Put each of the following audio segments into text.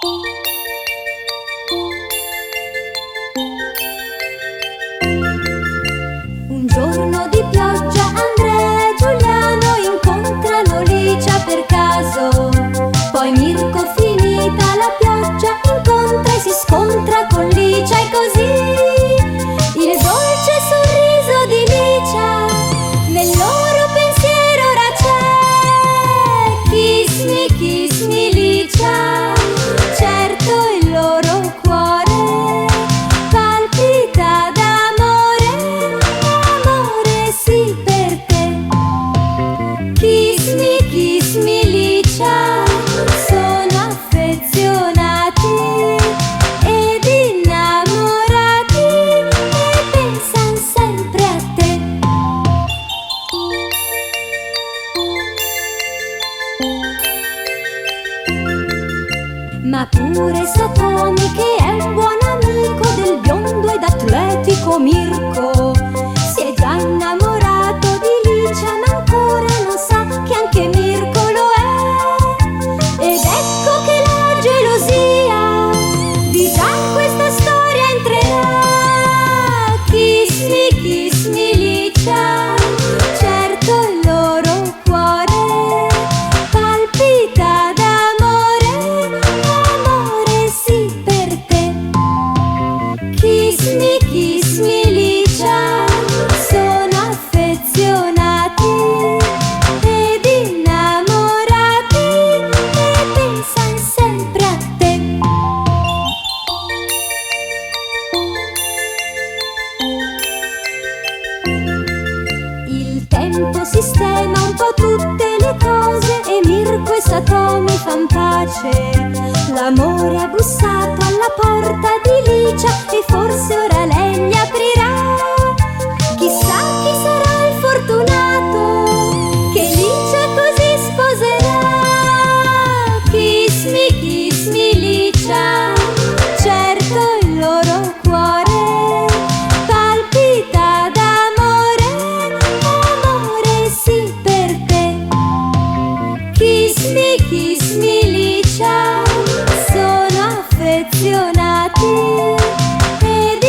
Un giorno di pioggia Andrea e Giuliano incontrano Licia per caso. Poi Mirko, finita la pioggia, incontra e si scontra con Licia, e così il dolce sorriso di Licia nel loro pensiero ora c'è. Kiss me Licia, certo il loro cuore palpita d'amore, amore sì per te. Kiss me Licia, sono affezionati ed innamorati e pensan sempre a te. Ma pure Satomi, che è un buon amico del biondo ed atletico Mirko, si è già innamorato di Licia, ma ancora non sa che anche Mirko lo è. Ed ecco che la gelosia di già questa storia entrerà. Kiss me Licia, certo il loro cuore palpita d'amore, amore sì per te. Kiss me Licia, sono affezionati ed innamorati e pensan sempre a te. Il tempo sistema un po' tutte le cose e Mirko e Satomi fan pace. L'amore ha bussato alla porta di Licia e forse ora lei gli aprirà. Chissà chi sarà il fortunato che Licia così sposerà. Kiss me Licia, certo il loro cuore palpita d'amore, amore sì per te. Kiss me Licia, sono affezionati ed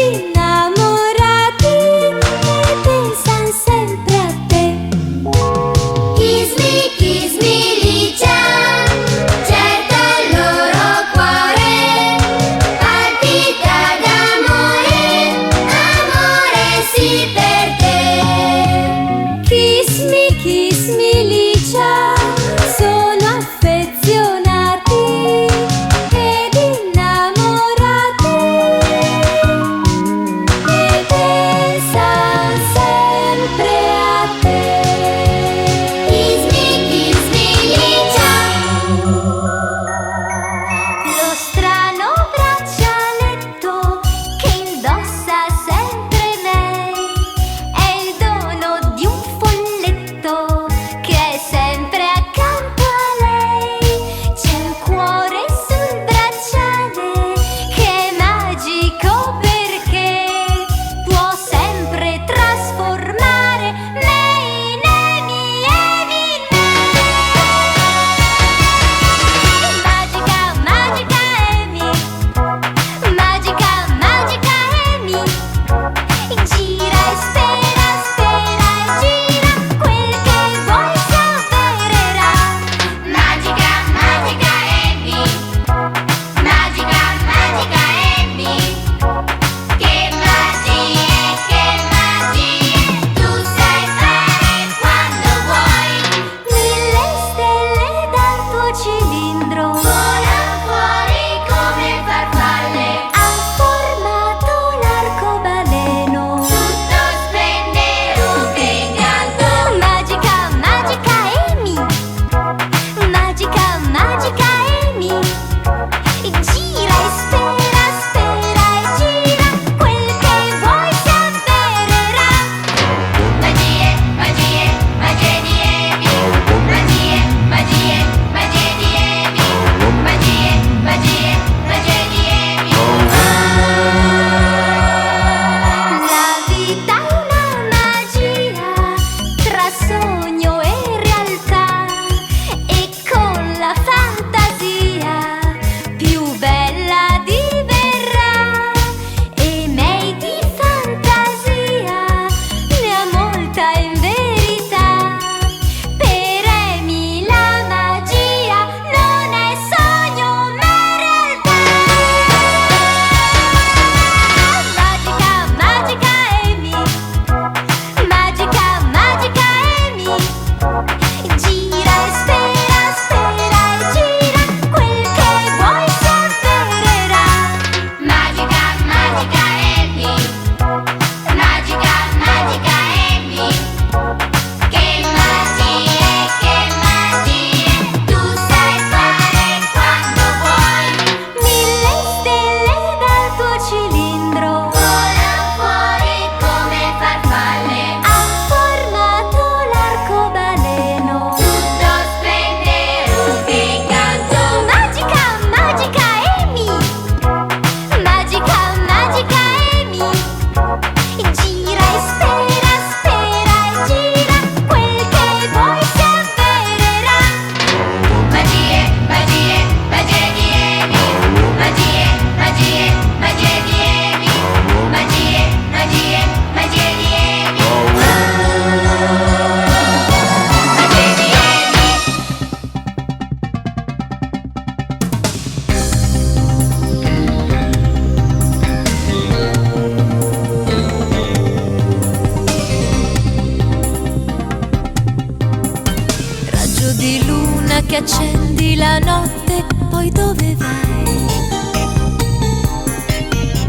che accendi la notte, poi dove vai?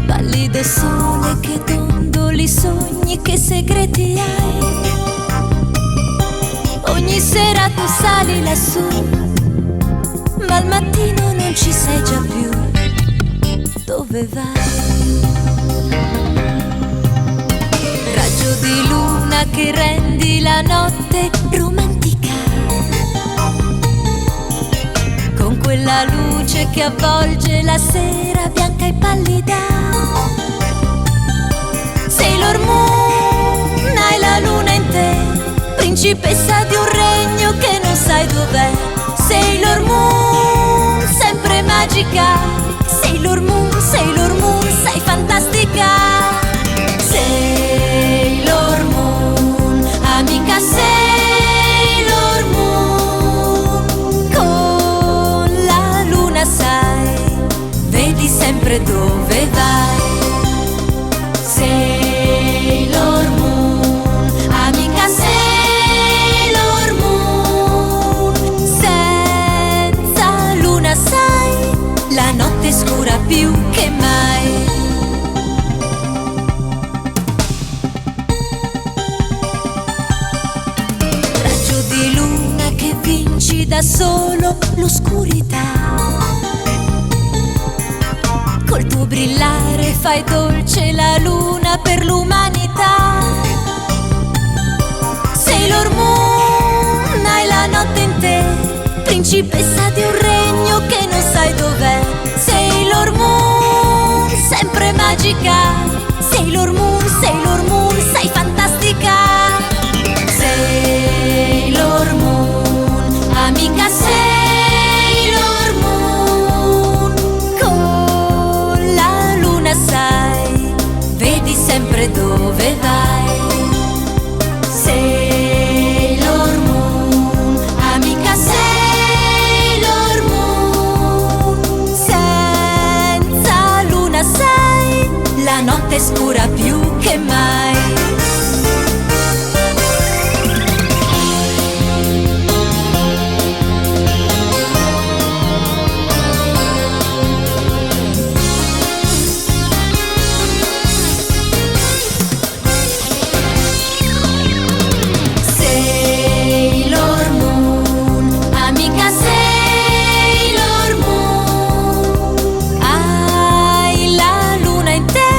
Pallido sole che dondoli, sogni, che segreti hai? Ogni sera tu sali lassù, ma al mattino non ci sei già più. Dove vai? Raggio di luna che rendi la notte romantica, con quella luce che avvolge la sera bianca e pallida. Sailor Moon, hai la luna in te, principessa di un regno che non sai dov'è. Sailor Moon, sempre magica. Sailor Moon, sei fantastica. Sailor Moon, amica Sailor Moon, con la luna sai, vedi sempre dove vai. Sailor Moon, amica Sailor Moon, senza luna sai, la notte è scura più che mai. Raggio di luna che vinci da solo l'oscurità, col tuo brillare fai dolce la luna per l'umanità. Sailor Moon, hai la notte in te, principessa di un regno che non sai dov'è. Sailor Moon, sempre magica. Sailor Moon, sei fantastica. Sailor Moon, amica Sailor Moon, con la luna sai, vedi sempre dove vai. Sailor Moon, amica Sailor Moon, senza luna sai, la notte è scura più che mai. Sailor Moon, amica Sailor Moon, hai la luna in te,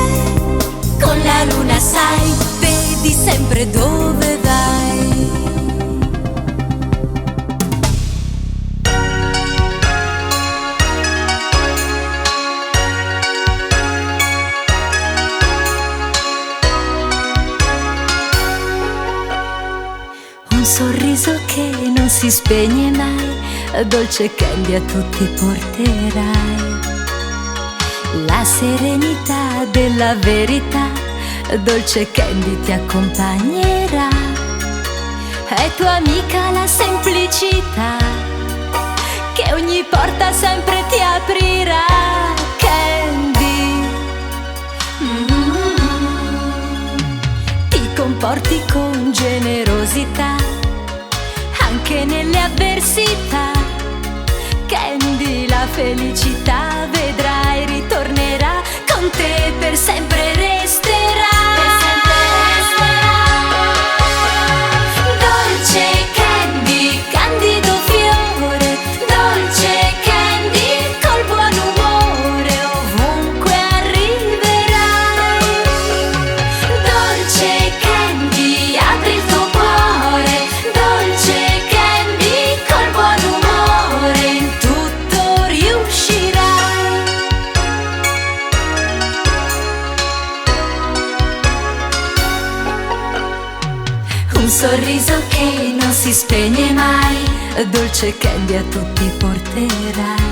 con la luna sai, vedi sempre dove vai. Un sorriso che non si spegne mai, dolce candy a tutti porterai. La serenità della verità, dolce candy ti accompagnerà. È tua amica la semplicità, che ogni porta sempre ti aprirà. Candy, ti comporti con generosità, anche nelle avversità. Candy, la felicità vedrai ritornerà, con te per sempre resterà. Dolce candy, candido fiore, dolce candy, col buon umore ovunque arriverai. Dolce candy, apri il tuo cuore, dolce candy, col buon umore in tutto riuscirai. Un sorriso che non si spegne mai, dolce candy a tutti porterai.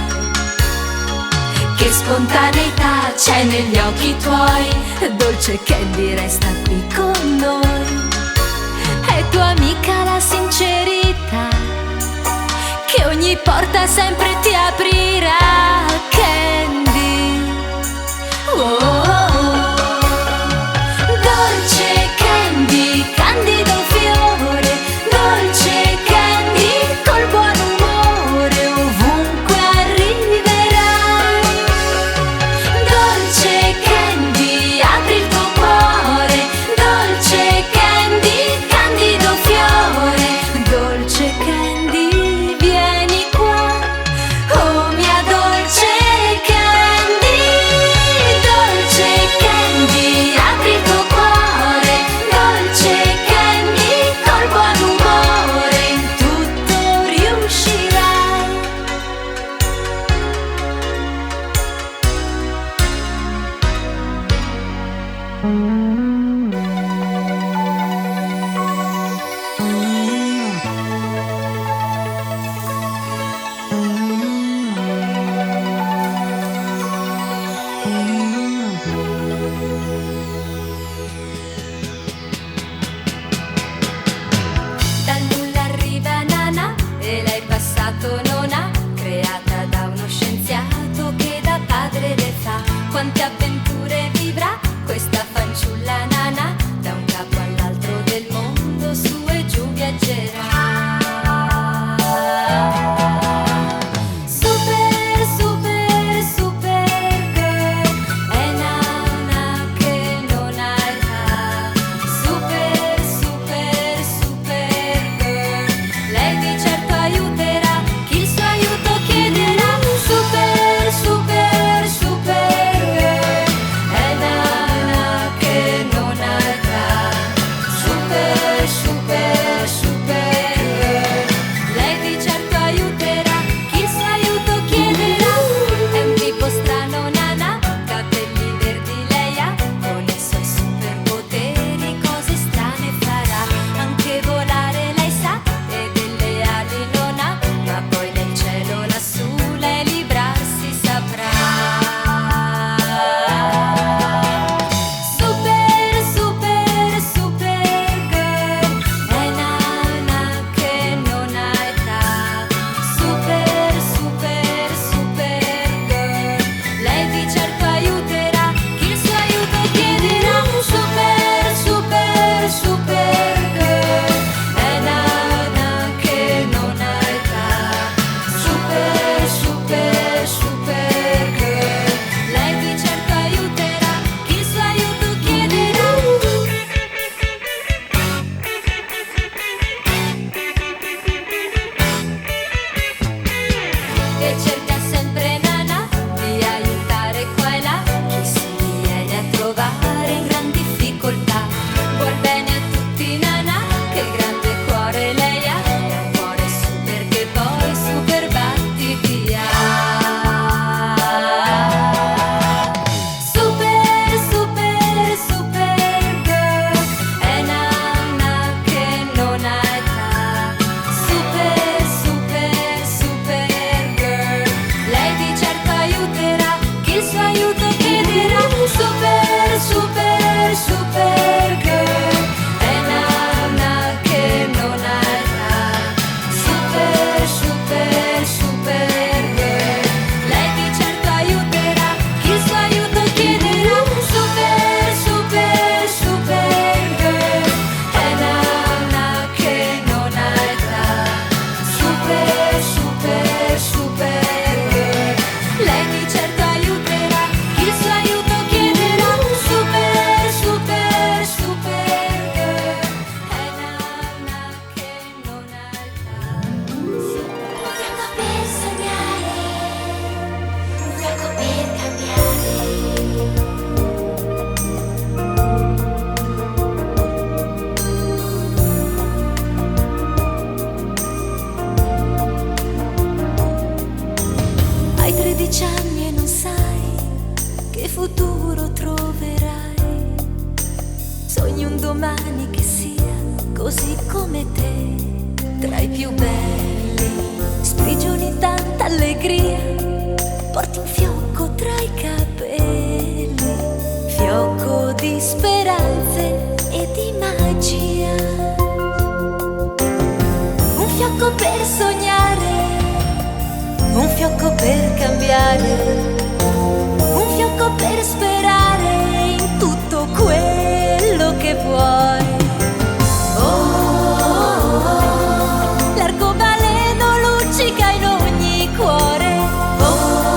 Che spontaneità c'è negli occhi tuoi, dolce candy resta qui con noi. È tua amica la sincerità, che ogni porta sempre ti aprirà. Candy, oh, oh, oh. Dolce candy, candido fiore, dolce candy, col buon umore Dal nulla arriva Nana e lei passato non ha, creata da uno scienziato che da padre le fa. Quante avventure vivrà questa fanciulla Nana, da un capo all'altro del mondo su e giù viaggerà. Super, super, super girl, è Nana che non ha età. Super, super, super girl, lei di certo aiuterà chi il suo aiuto chiederà. Super, super, super girl, è Nana che non ha età. Super, super, super girl, lei di certo aiuterà chi il suo aiuto chiederà. È un tipo strano Nana, capelli verdi lei ha, con i suoi superpoteri cose strane farà. Anche volare lei sa e delle ali non ha, ma poi nel cielo lassù lei librarsi saprà. Super, super, super girl, è Nana che non ha età. Super, super, super girl, lei di certo aiuterà chi il suo aiuto chiederà. Super, super, super girl, è Nana che non ha età. Super, super, super girl, lei di certo aiuterà chi il suo aiuto chiederà. E cerca sempre Nana di aiutare qua e là chi si viene a trovare in gran difficoltà. Vuol bene a tutti Nana, che grande cuore lei ha, è un cuore super che poi super battiti ha. Super, super, super girl, è Nana che non ha età. Super, super, super girl, lei di certo aiuterà chi il suo aiuto chiederà. Super, super, super girl, è Nana che non ha età. Super, super, super girl, lei di certo aiuterà chi il suo aiuto chiederà. Super, super, super girl, è Nana che non ha età. Super, super, super girl, lei di certo aiuterà chi il suo aiuto chiederà. Super, super, super girl, è Nana che non ha età. Un fiocco per sognare, un fiocco per cambiare. Hai 13 anni e non sai che futuro troverai. Sogni un domani che sia così come te, tra i più belli. Sprigioni tanta allegria, porti un fiocco tra i capelli, fiocco di speranze e di magia. Un fiocco per sognare, un fiocco per cambiare, un fiocco per sperare in tutto quello che vuoi. Oh, oh, oh, l'arcobaleno luccica in ogni cuore. Oh, oh,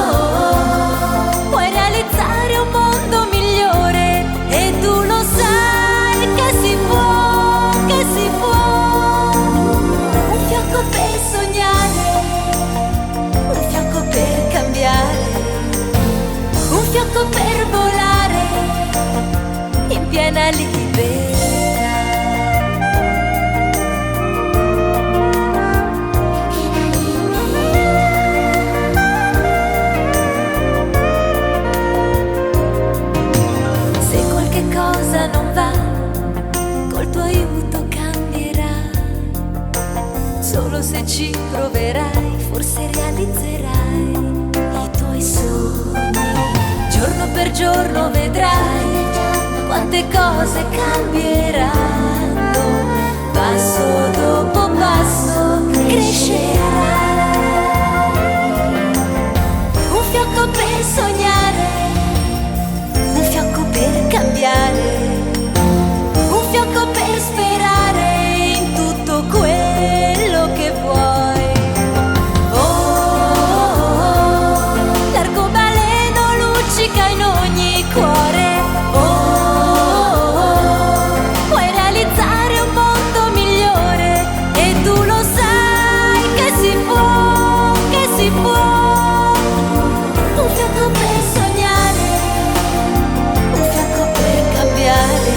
oh, puoi realizzare un mondo migliore e tu lo sai che si può, che si può. Un fiocco per sognare, un fiocco per cambiare. realizzerai i tuoi sogni. Giorno per giorno vedrai quante cose cambieranno, passo dopo passo crescerai. Un fiocco per sognare, un fiocco per cambiare, un fiocco per sperare in tutto quello che vuoi. Oh, oh, oh, l'arcobaleno luccica in ogni cuore. Oh, oh, oh, puoi realizzare un mondo migliore e tu lo sai che si può, che si può. Un fiocco per sognare, un fiocco per cambiare,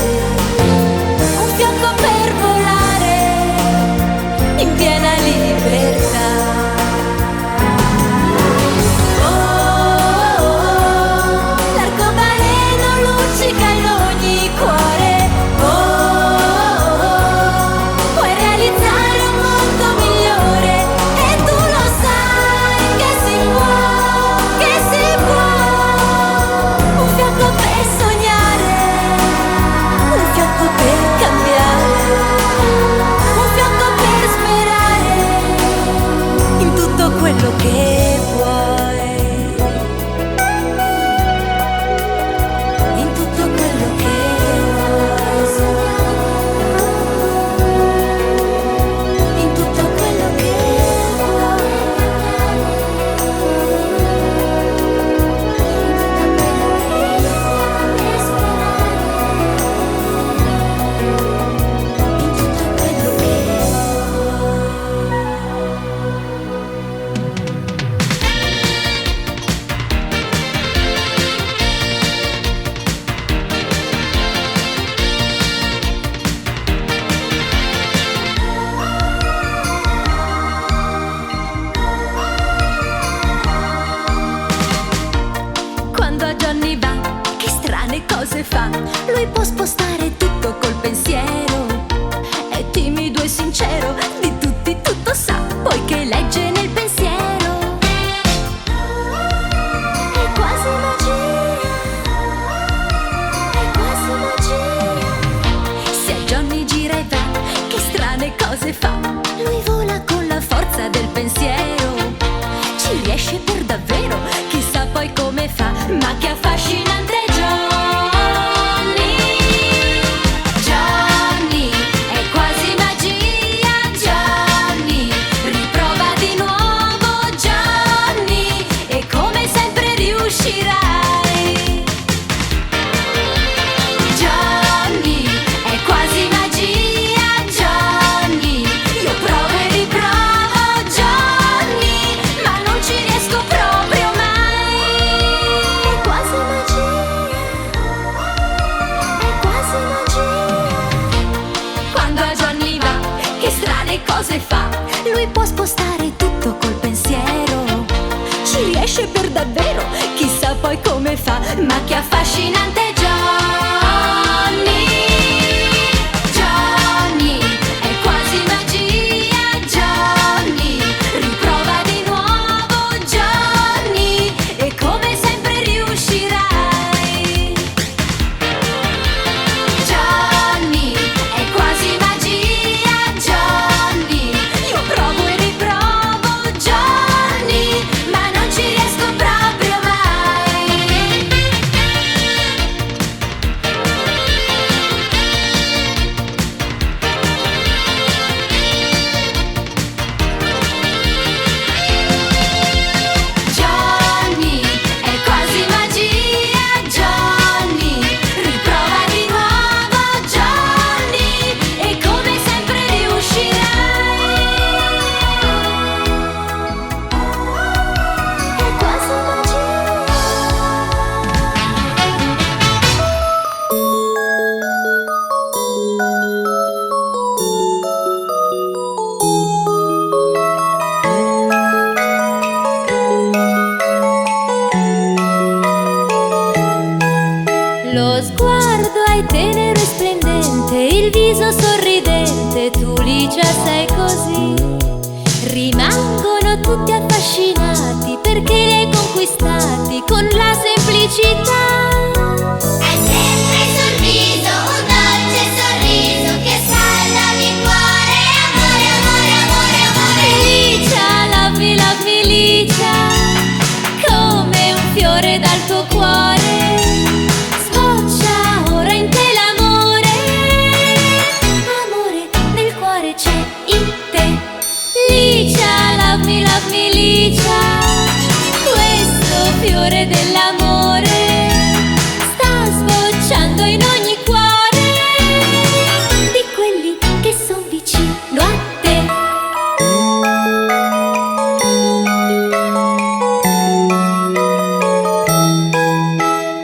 un fiocco per volare in piena libertà. Oh, oh, oh, l'arcobaleno luccica in ogni cuore. Oh, oh, oh, puoi realizzare un mondo migliore e tu lo sai che si può, che si può. Un fiocco per sognare, un fiocco per cambiare, un fiocco per sperare in tutto quello che vuoi, in tutto quello che vuoi, in tutto quello che Quando a Johnny va, che strane cose fa. Lui può spostare tutto col pensiero, è timido e sincero, di tutti tutto sa, poiché legge nel pensiero. È quasi magia, è quasi magia. Se a Johnny gira e va, che strane cose fa. Lui vola con la forza del pensiero, ci riesce per davvero, chissà poi come fa, ma che affascinante è Johnny. Johnny, è quasi magia, Johnny, riprova di nuovo Johnny, e come sempre riuscirai. Johnny, è quasi magia, Johnny, io provo e riprovo Johnny, ma non ci riesco proprio mai. È quasi magia, è quasi magia. Quando a Johnny va, che strane cose fa. Lui può spostare tutto col pensiero, ci riesce per davvero, chissà poi come fa, ma che affascinante è Johnny. Johnny, è quasi magia, Johnny, riprova di nuovo Johnny, e come sempre riuscirai. Johnny, è quasi magia, Johnny, io provo e riprovo Johnny, ma non ci riesco proprio mai. Johnny, è quasi magia, Johnny, riprova di nuovo Johnny, e come sempre riuscirai. È quasi magia. Lo sguardo hai tenero e splendente, il viso sorridente, tu Licia sei così. Rimangono tutti affascinati baci con la semplicità. Hai sempre sul viso un dolce sorriso che scalda il cuore. Amore, amore, amore, amore. Licia, love me Licia, come un fiore dal tuo cuore. Sboccia ora in te l'amore. Amore, nel cuore c'è in te. Licia, love me Licia, questo fiore dell'amore sta sbocciando in ogni cuore di quelli che son vicino a te.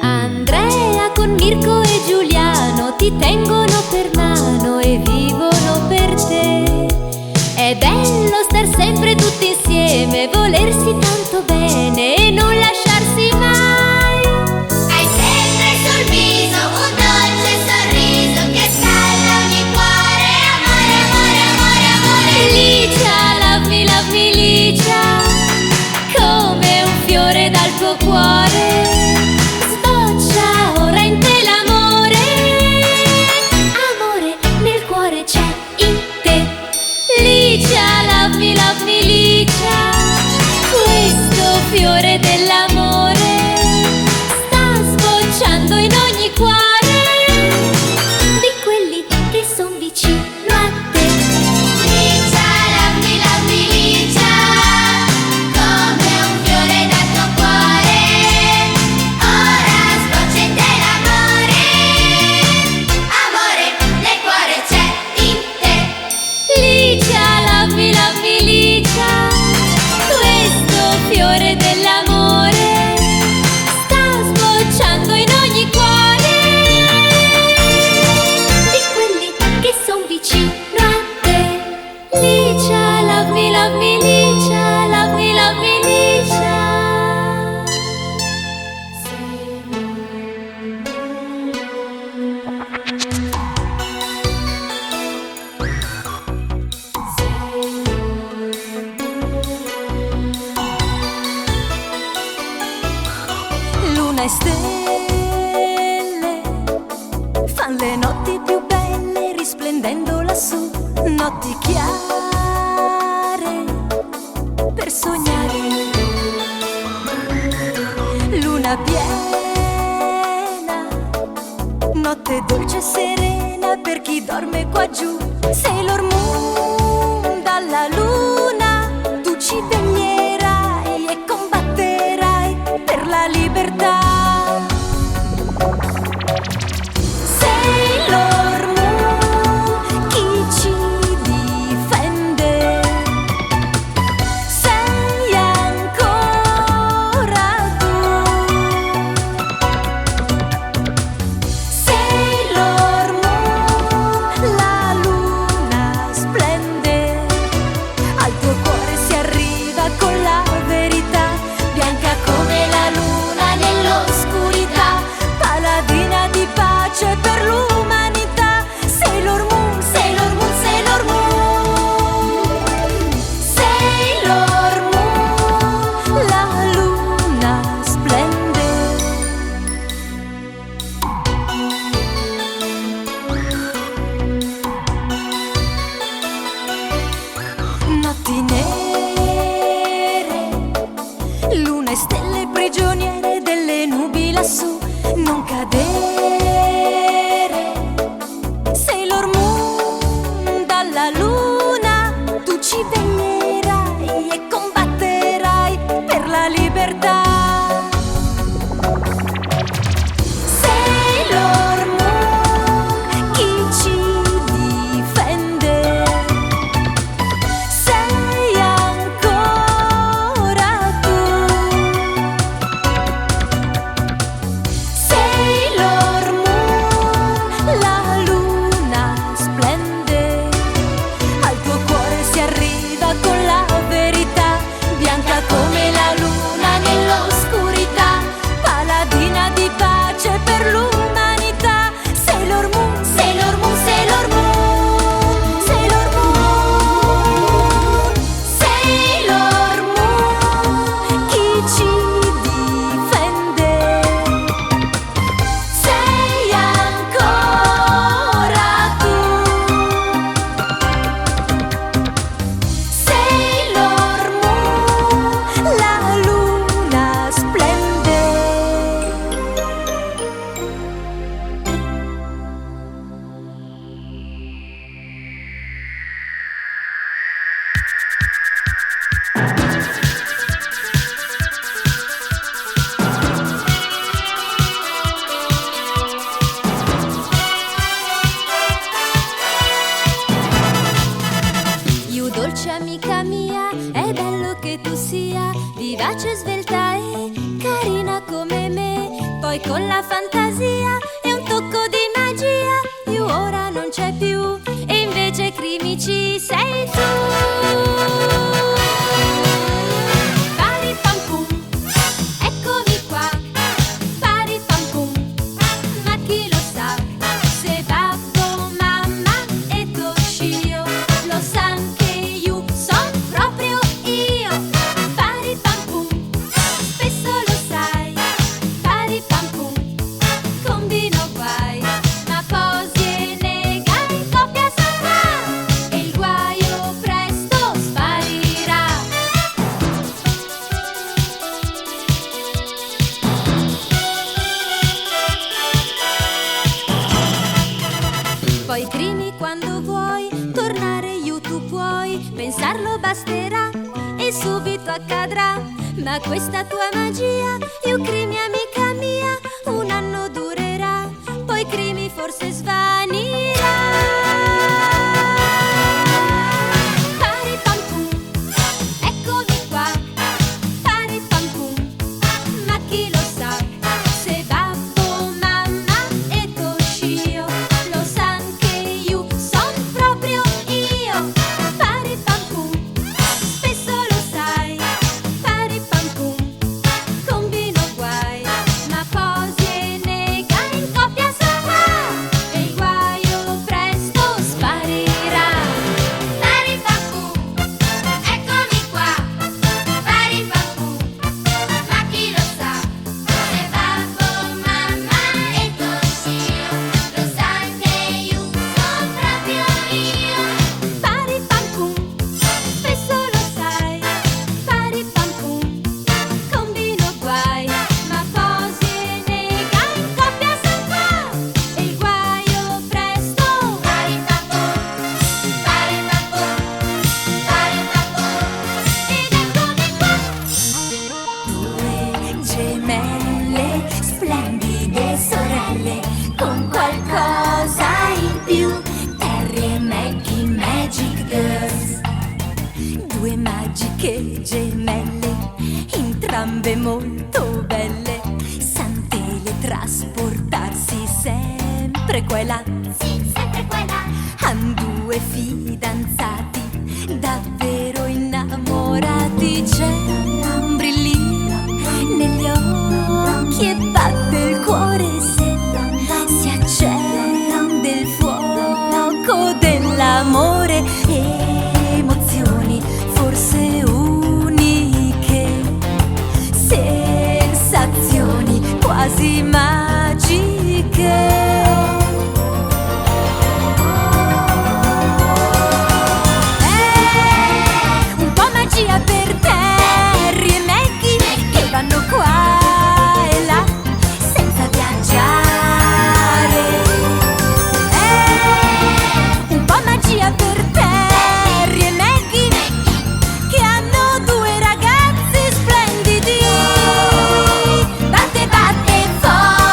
Andrea con Mirko e Giuliano ti tengono per mano e vivono per te. È bello star sempre tutti insieme, volersi tanto bene e non lasciarsi mai. Hai sempre sul viso un dolce sorriso che scalda ogni cuore. Amore, amore, amore, amore. Licia, love me Licia, come un fiore dal tuo cuore. Sboccia ora in te l'amore. Amore, nel cuore c'è in te. Licia, love me Licia, questo fiore dell'amore sta sbocciando in ogni cuore di quelli che son vicino a te. Licia, love me Licia, come un fiore dal tuo cuore. Ora sboccia in te l'amore. Amore, nel cuore c'è in te. Licia, love me Licia, questo fiore dell'amore sta sbocciando in ogni cuore di quelli che son vicino a te. Licia, love me Licia, love me Licia. Luna e stelle fan le notti più belle risplendendo lassù, notti chiare per sognare. Luna piena, notte dolce e serena per chi dorme qua giù. Sailor Moon dalla luna tu ci veglierai e combatterai per la libertà. Sailor Moon, chi ci difende? Sei ancora tu. Sailor Moon, la luna splende, al tuo cuore si arriva con la verità, bianca come la luna nell'oscurità, paladina di pace per l'umanità. Sailor Moon, Sailor Moon, Sailor Moon. Sailor Moon, la luna splende. Notti nere, luna e stelle prigioniere delle nubi lassù, non cadere. Sailor Moon, dalla luna tu ci veglierai e combatterai per la libertà. Sailor Moon, chi ci difende? Sei ancora tu. Sailor Moon, la luna splende, al tuo cuore si arriva con la verità, bianca come la luna nello poi con la fantasia e un tocco di magia più ora non c'è più e invece Crimi ci sei tu. Pari pam pum, eccomi qua. Pari pam pum, ma chi lo sa se babbo, mamma e Toshio lo san che io son proprio io. Pari pam pum, spesso lo sai. Pari pam pum, combino guai, ma posi e nega in coppia sarà e il guaio presto sparirà. Poi Crimi quando vuoi tornare io tu puoi, pensarlo basterà e subito accadrà. Ma questa tua magia, io Crimi amica mia, un anno durerà, poi Crimi forse svanirà. Pari pam pum, eccomi qua. Pari pam pum, ma chi lo sa se babbo, mamma e Toshio lo san che io son proprio io. Pari pam pum, spesso lo sai. Pari pam pum, combino guai, ma posi e nega in coppia sarà e il guaio presto sparirà. Pari pam pum, eccomi qua. Pari pam pum, ma chi lo sa se babbo, mamma e Toshio lo san che io son proprio io. Pari pam pum, spesso lo sai. Pari pam pum, combino guai, ma posi e nega in coppia sarà e il guaio presto. Pari pam pum, pari pam pum, pari pam pum. Ed eccomi qua. Due gemelle, splendide sorelle, con qualcosa in più. Terry e Maggie, Magic Girls. Due magiche gemelle, entrambe molto belle. San teletrasportarsi sempre qua e là. Sì, sempre quella. Han due fidanzati davvero innamorati. C'è un brillio negli occhi e batte il cuore se si accende il fuoco dell'amore. Emozioni forse uniche, sensazioni quasi magiche. Un po' magia per Terry e Maggie che vanno qua e là senza viaggiare. Un po' magia per Terry e Maggie che hanno due ragazzi splendidi. Batte batte forte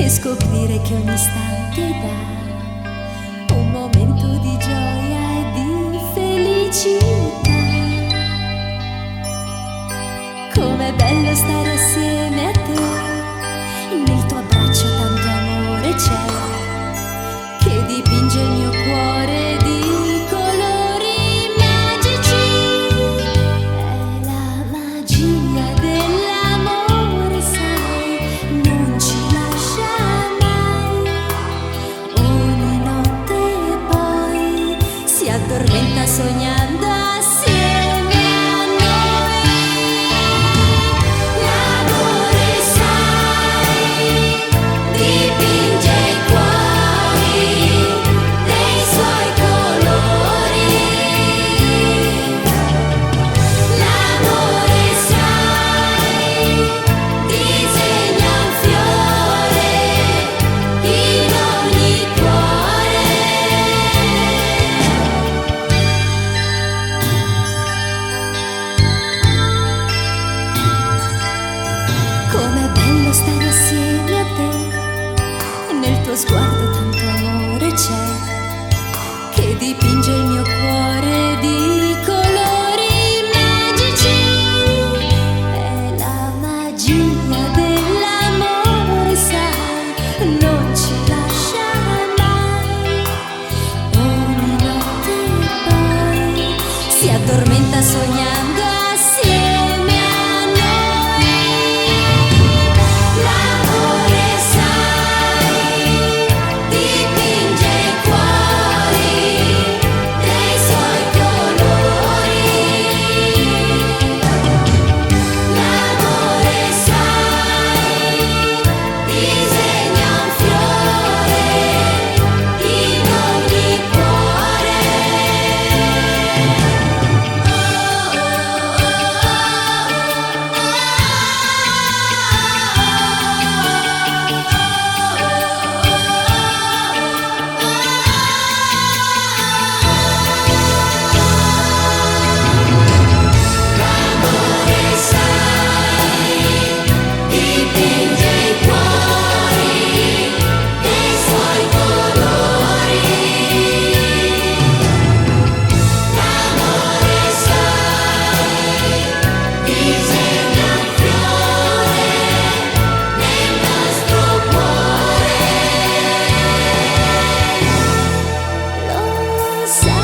e scoprire che ogni istante dà un momento di gioia e di felicità. Com'è bello stare assieme a te, nel tuo abbraccio tanto amore c'è, che dipinge il mio cuore di colori magici. È la magia dell'amore, sai, non ci lascia mai. Ogni notte poi si addormenta sognando assieme a noi. L'amore, sai, dipinge i cuori dei suoi colori. L'amore, sai, disegna un fiore in ogni cuore. Com'è bello stare assieme a te, nel tuo sguardo tanto amore c'è, che dipinge il mio cuore di colori magici. È la magia dell'amore, sai, non ci lascia mai. Ogni notte poi si addormenta sognando assieme a noi. L'amore, sai, dipinge i cuori dei suoi colori. L'amore, sai, disegna un fiore in ogni cuore. L'amore, sai, dipinge i cuori dei suoi colori. L'amore, sai, disegna un fiore nel nostro cuore. Lo sai.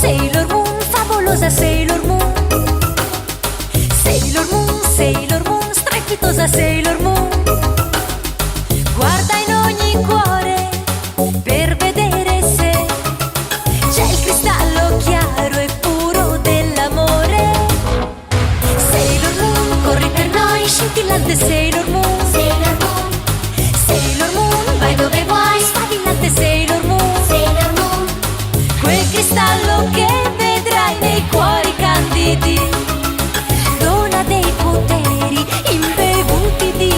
Sailor Moon, favolosa Sailor Moon. Sailor Moon, strepitosa Sailor Moon. Guarda in ogni cuore per vedere se c'è il cristallo chiaro e puro dell'amore. Sailor Moon, corri per noi, scintillante Sailor Moon. Sailor Moon, Sailor Moon, vai dove vuoi, sfavillante Sailor Moon. Sailor Moon, quel cristallo che vedrai nei cuori candidi dona dei poteri imbevuti di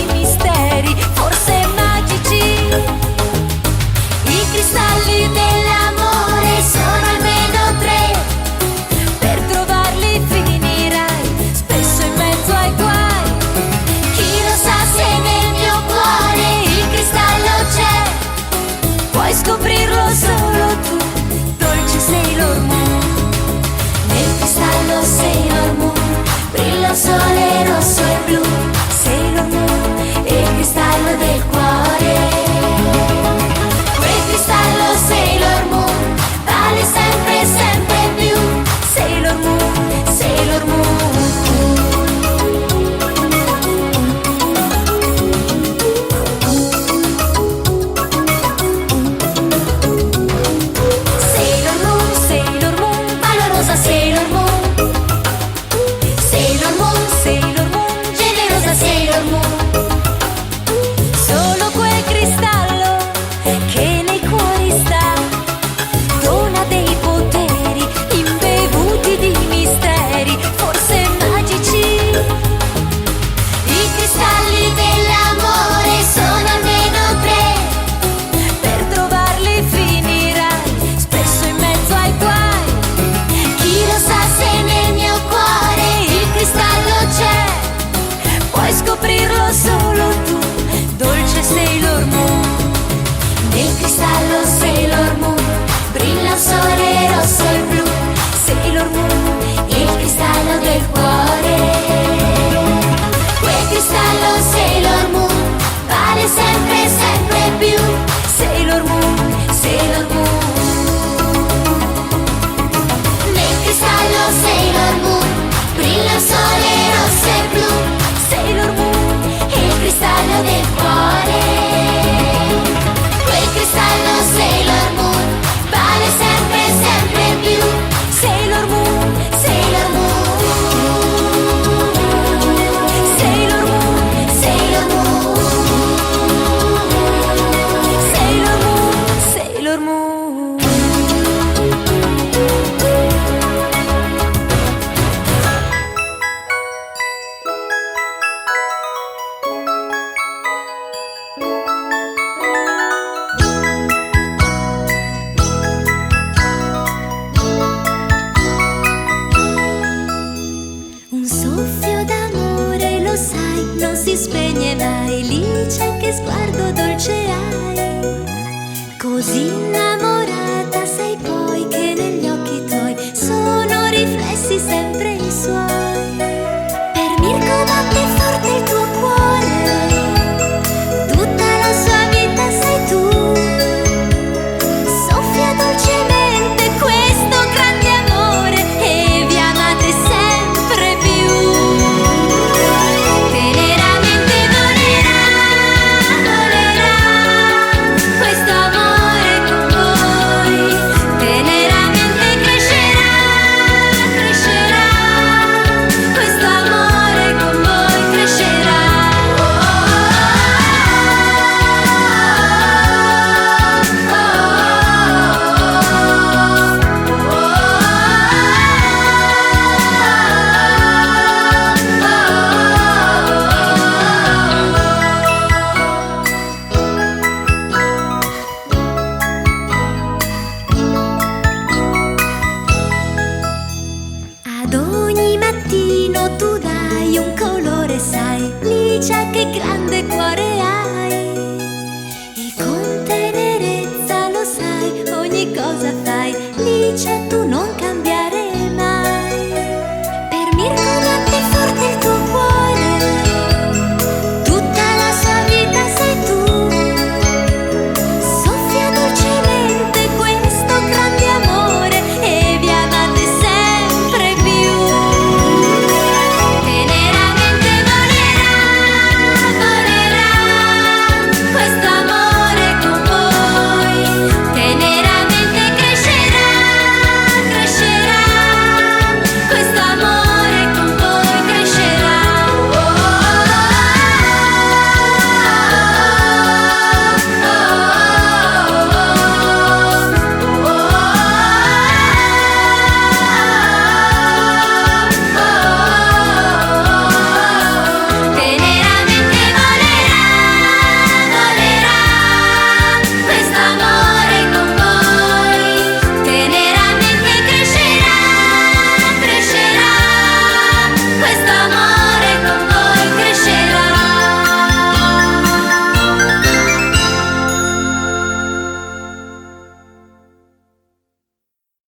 lo sai, non si spegne mai. Licia, che sguardo dolce hai. Così innamorata sei poi che negli occhi tuoi sono riflessi sempre i suoi.